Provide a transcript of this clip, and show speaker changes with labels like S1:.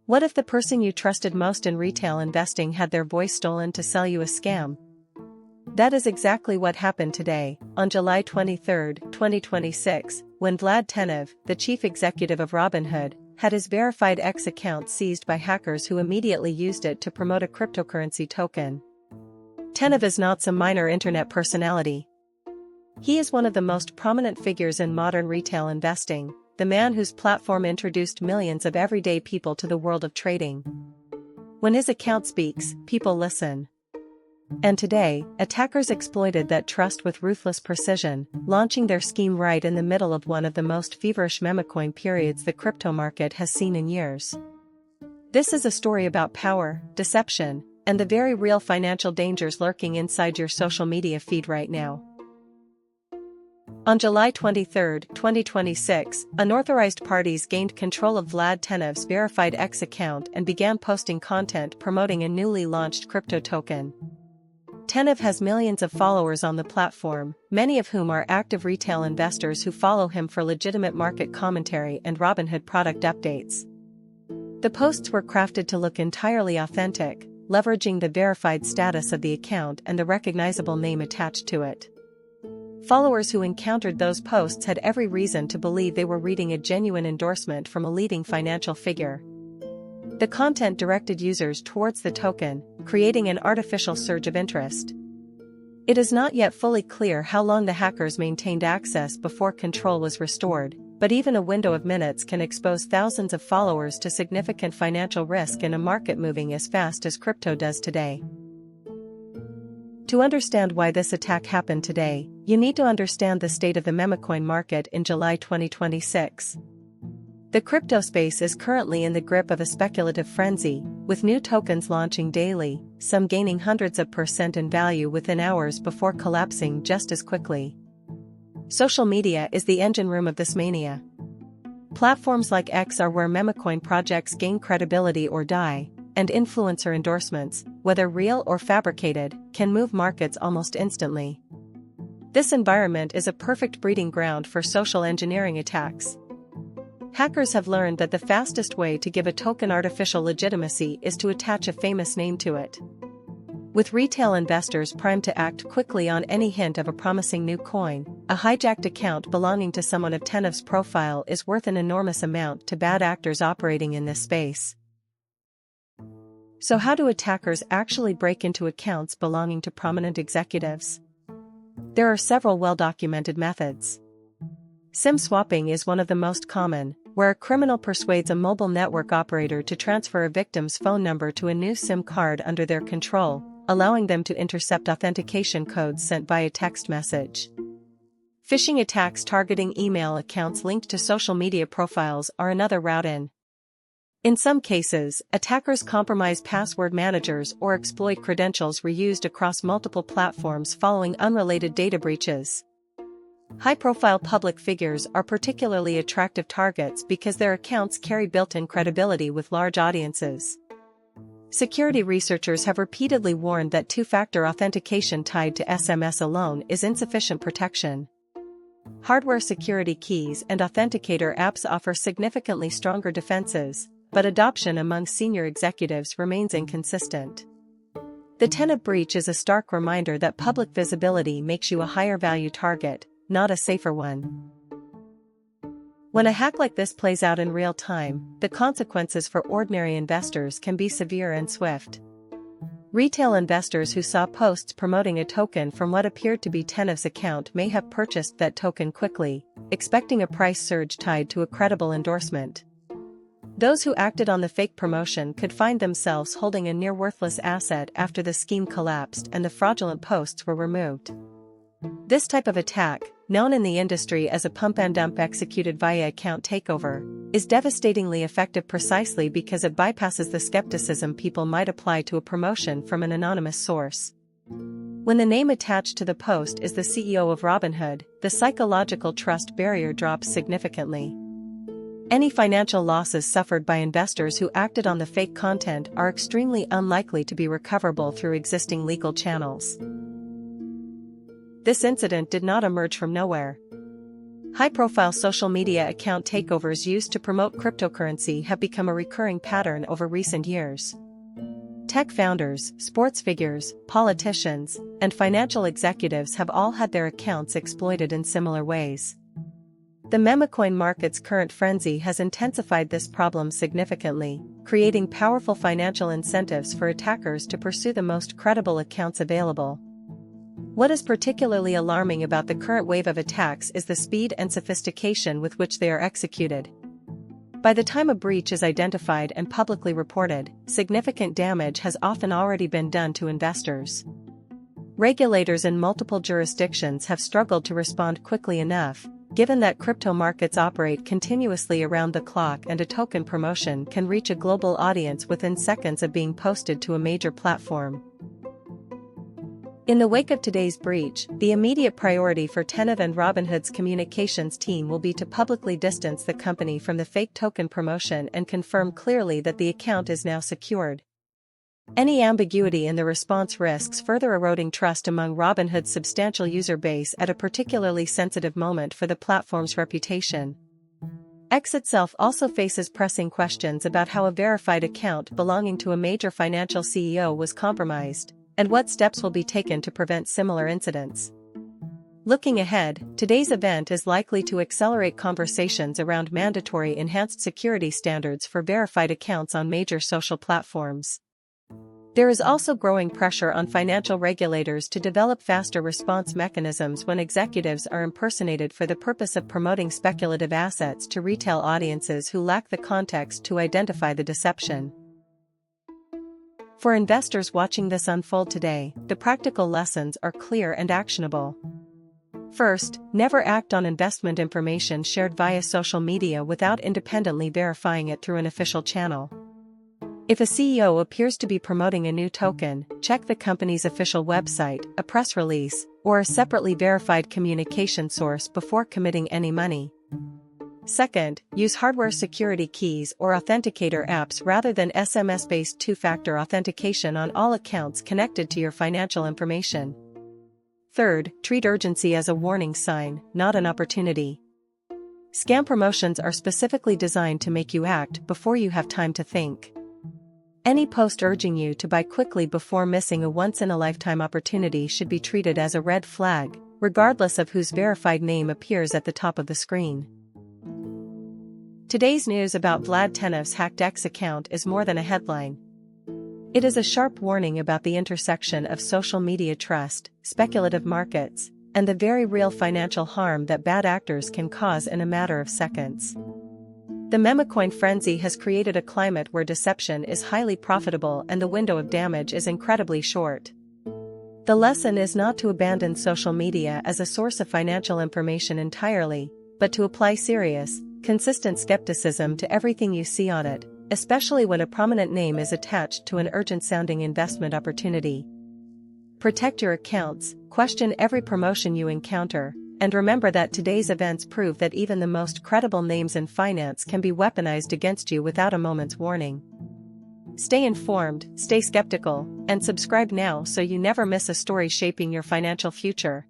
S1: What if the person you trusted most in retail investing had their voice stolen to sell you a scam? That is exactly what happened today, on July 23, 2026, when Vlad Tenev, the chief executive of Robinhood, had his verified X account seized by hackers who immediately used it to promote a cryptocurrency token. Tenev is not some minor internet personality. He is one of the most prominent figures in modern retail investing, the man whose platform introduced millions of everyday people to the world of trading. When his account speaks, people listen. And today, attackers exploited that trust with ruthless precision, launching their scheme right in the middle of one of the most feverish Memecoin periods the crypto market has seen in years. This is a story about power, deception, and the very real financial dangers lurking inside your social media feed right now. On July 23, 2026, unauthorized parties gained control of Vlad Tenev's verified X account and began posting content promoting a newly launched crypto token. Tenev has millions of followers on the platform, many of whom are active retail investors who follow him for legitimate market commentary and Robinhood product updates. The posts were crafted to look entirely authentic, leveraging the verified status of the account and the recognizable name attached to it. Followers who encountered those posts had every reason to believe they were reading a genuine endorsement from a leading financial figure. The content directed users towards the token, creating an artificial surge of interest. It is not yet fully clear how long the hackers maintained access before control was restored, but even a window of minutes can expose thousands of followers to significant financial risk in a market moving as fast as crypto does today. To understand why this attack happened today, you need to understand the state of the Memecoin market in July 2026. The crypto space is currently in the grip of a speculative frenzy, with new tokens launching daily, some gaining hundreds of % in value within hours before collapsing just as quickly. Social media is the engine room of this mania. Platforms like X are where Memecoin projects gain credibility or die, and influencer endorsements, whether real or fabricated, can move markets almost instantly. This environment is a perfect breeding ground for social engineering attacks. Hackers have learned that the fastest way to give a token artificial legitimacy is to attach a famous name to it. With retail investors primed to act quickly on any hint of a promising new coin, a hijacked account belonging to someone of Tenev's profile is worth an enormous amount to bad actors operating in this space. So how do attackers actually break into accounts belonging to prominent executives? There are several well-documented methods. SIM swapping is one of the most common, where a criminal persuades a mobile network operator to transfer a victim's phone number to a new SIM card under their control, allowing them to intercept authentication codes sent via text message. Phishing attacks targeting email accounts linked to social media profiles are another route in. In some cases, attackers compromise password managers or exploit credentials reused across multiple platforms following unrelated data breaches. High-profile public figures are particularly attractive targets because their accounts carry built-in credibility with large audiences. Security researchers have repeatedly warned that two-factor authentication tied to SMS alone is insufficient protection. Hardware security keys and authenticator apps offer significantly stronger defenses, but adoption among senior executives remains inconsistent. The Tenev breach is a stark reminder that public visibility makes you a higher-value target, not a safer one. When a hack like this plays out in real time, the consequences for ordinary investors can be severe and swift. Retail investors who saw posts promoting a token from what appeared to be Tenev's account may have purchased that token quickly, expecting a price surge tied to a credible endorsement. Those who acted on the fake promotion could find themselves holding a near-worthless asset after the scheme collapsed and the fraudulent posts were removed. This type of attack, known in the industry as a pump and dump executed via account takeover, is devastatingly effective precisely because it bypasses the skepticism people might apply to a promotion from an anonymous source. When the name attached to the post is the CEO of Robinhood, the psychological trust barrier drops significantly. Any financial losses suffered by investors who acted on the fake content are extremely unlikely to be recoverable through existing legal channels. This incident did not emerge from nowhere. High-profile social media account takeovers used to promote cryptocurrency have become a recurring pattern over recent years. Tech founders, sports figures, politicians, and financial executives have all had their accounts exploited in similar ways. The Memecoin market's current frenzy has intensified this problem significantly, creating powerful financial incentives for attackers to pursue the most credible accounts available. What is particularly alarming about the current wave of attacks is the speed and sophistication with which they are executed. By the time a breach is identified and publicly reported, significant damage has often already been done to investors. Regulators in multiple jurisdictions have struggled to respond quickly enough, given that crypto markets operate continuously around the clock and a token promotion can reach a global audience within seconds of being posted to a major platform. In the wake of today's breach, the immediate priority for Tenev and Robinhood's communications team will be to publicly distance the company from the fake token promotion and confirm clearly that the account is now secured. Any ambiguity in the response risks further eroding trust among Robinhood's substantial user base at a particularly sensitive moment for the platform's reputation. X itself also faces pressing questions about how a verified account belonging to a major financial CEO was compromised, and what steps will be taken to prevent similar incidents. Looking ahead, today's event is likely to accelerate conversations around mandatory enhanced security standards for verified accounts on major social platforms. There is also growing pressure on financial regulators to develop faster response mechanisms when executives are impersonated for the purpose of promoting speculative assets to retail audiences who lack the context to identify the deception. For investors watching this unfold today, the practical lessons are clear and actionable. First, never act on investment information shared via social media without independently verifying it through an official channel. If a CEO appears to be promoting a new token, check the company's official website, a press release, or a separately verified communication source before committing any money. Second, use hardware security keys or authenticator apps rather than SMS-based two-factor authentication on all accounts connected to your financial information. Third, treat urgency as a warning sign, not an opportunity. Scam promotions are specifically designed to make you act before you have time to think. Any post urging you to buy quickly before missing a once-in-a-lifetime opportunity should be treated as a red flag, regardless of whose verified name appears at the top of the screen. Today's news about Vlad Tenev's hacked X account is more than a headline. It is a sharp warning about the intersection of social media trust, speculative markets, and the very real financial harm that bad actors can cause in a matter of seconds. The Memecoin frenzy has created a climate where deception is highly profitable and the window of damage is incredibly short. The lesson is not to abandon social media as a source of financial information entirely, but to apply serious, consistent skepticism to everything you see on it, especially when a prominent name is attached to an urgent-sounding investment opportunity. Protect your accounts, question every promotion you encounter, and remember that today's events prove that even the most credible names in finance can be weaponized against you without a moment's warning. Stay informed, stay skeptical, and subscribe now so you never miss a story shaping your financial future.